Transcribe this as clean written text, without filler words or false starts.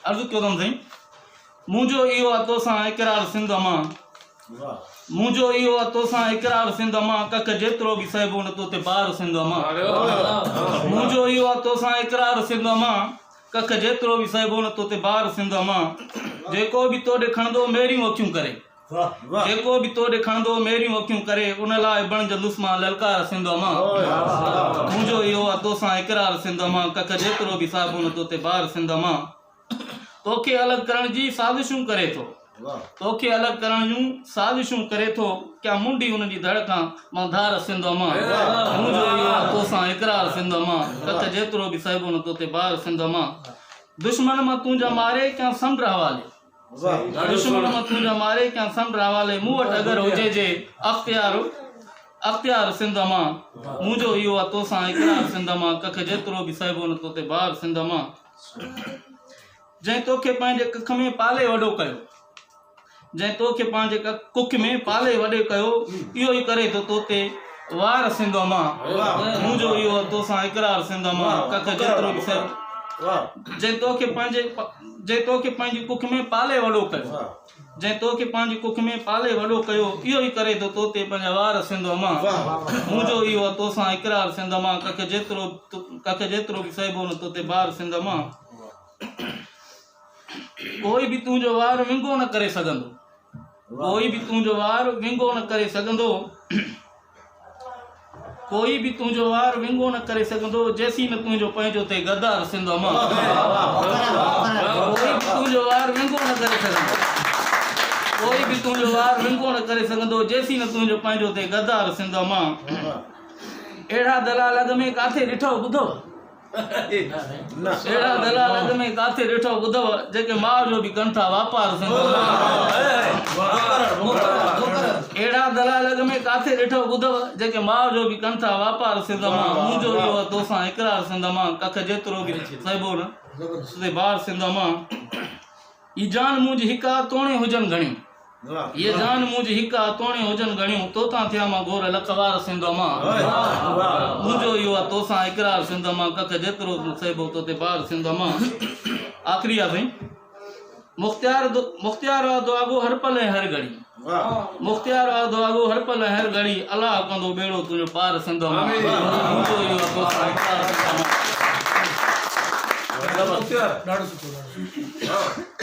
अर्ज़ कयो अथमि साईं मुंहिंजो इहो आहे तोसां इक़रार सिंध मां मुंहिंजो इहो आहे तोसां इक़रार सिंध मां कख जेतिरो बि साहिबो न तो ते बार सिंध मां मुंहिंजो इहो आहे तोसां इक़रार सिंध मां कख जेतिरो बि साहिबो न तो ते बार सिंध मां जेको बि तोॾे खणंदो मेरियूं अखियूं करे जेको बि तोॾे खणंदो मेरियूं अखियूं करे उन लाइ बणजंदुसि मां ललकार सिंध मां मुंहिंजो इहो आहे तोसां इक़रार सिंध मां कख जेतिरो बि साहिबो न तो ते बार सिंध मां तोखे अलॻि करण जी साज़िशूं करे थो तोखे अलॻि करण जूं साज़िशूं करे थो क्या मुंडी हुन जी धड़ खां मां धार सिंध मां मुंहिंजो इहो आहे तोसां इक़रार सिंध मां कख जेतिरो बि साहिबो न तो ते बार सिंध मां दुश्मन मां तुंहिंजा मारे क्या समुंड हवाले दुश्मन मां तुंहिंजा मारे क्या समुंड हवाले मूं वटि अगरि हुजे जे अख़्तियार सिंध मां मुंहिंजो इहो आहे तोसां इक़रार सिंध मां कख जेतिरो बि साहिबो न तो ते बार सिंध मां जंहिं तोखे पंहिंजे कख में पाले वॾो कयो जंहिं तोखे पंहिंजे कुख में पाले वॾे कयो इहो ई करे थो तोते वार सिंध मां मुंहिंजो इहो आहे तोसां इक़रार सिंध मां कख जेतिरो बि जंहिं तोखे पंहिंजी कुख में पाले वॾो कयो जंहिं तोखे पंहिंजी कुख में पाले वॾो कयो इहो ई करे थो तोते पंहिंजा वार सिंध मां मुंहिंजो इहो आहे तोसां इक़रार सिंध मां कख जेतिरो बि साहिबो न तो ते बार सिंध मां कोई भी तुंहिंजो वार विंगो न करे सघंदो कोई भी तुंहिंजो वार विंगो न करे सघंदो कोई भी तुंहिंजो वार विंगो न करे सघंदो जेसी न तुंहिंजो पंहिंजो ते गद्दार सिंध मां कोई भी तुंहिंजो वार विंगो न करे सघंदो कोई भी तुंहिंजो वार विंगो न करे सघंदो जेसी न तुंहिंजो पंहिंजो ते गद्दार सिंध मां अहिड़ा दलाल अॻ में काथे ॾिठो ॿुधो अहिड़ा दलाल अॻ में काथे ॾिठो ॿुधव जेके माउ जो बि कनि था वापार सिंध अहिड़ा दलाल अॻ में काथे ॾिठो ॿुधव जेके माउ जो बि कनि था वापार सिंध मां मुंहिंजो इहो आहे तोसां इक़रार सिंध मां कख जेतिरो बि साहिबो न ते बार सिंध मां ई जान मुंहिंजी हिका तोणे हुजनि घणियूं ये जान मुंहिंजी हिका तोणे हुजनि घणियूं तोतां थिया मां गोर लखवार सिंध मां मुंहिंजो इहो आहे तोसां इक़रार सिंध मां कख जेतिरो साहिबो तो ते बार सिंध मां आख़िरी आहे साईं मुख़्तियार आहे दुआगो हर पल ऐं हर घड़ी मुख़्तियार आहे दुआगो हर पल ऐं हर घड़ी अलाह कंदो बेड़ो तुंहिंजो पार सिंध मां मुंहिंजो इहो आहे तोसां इक़रार सिंध मां ॾाढो सुठो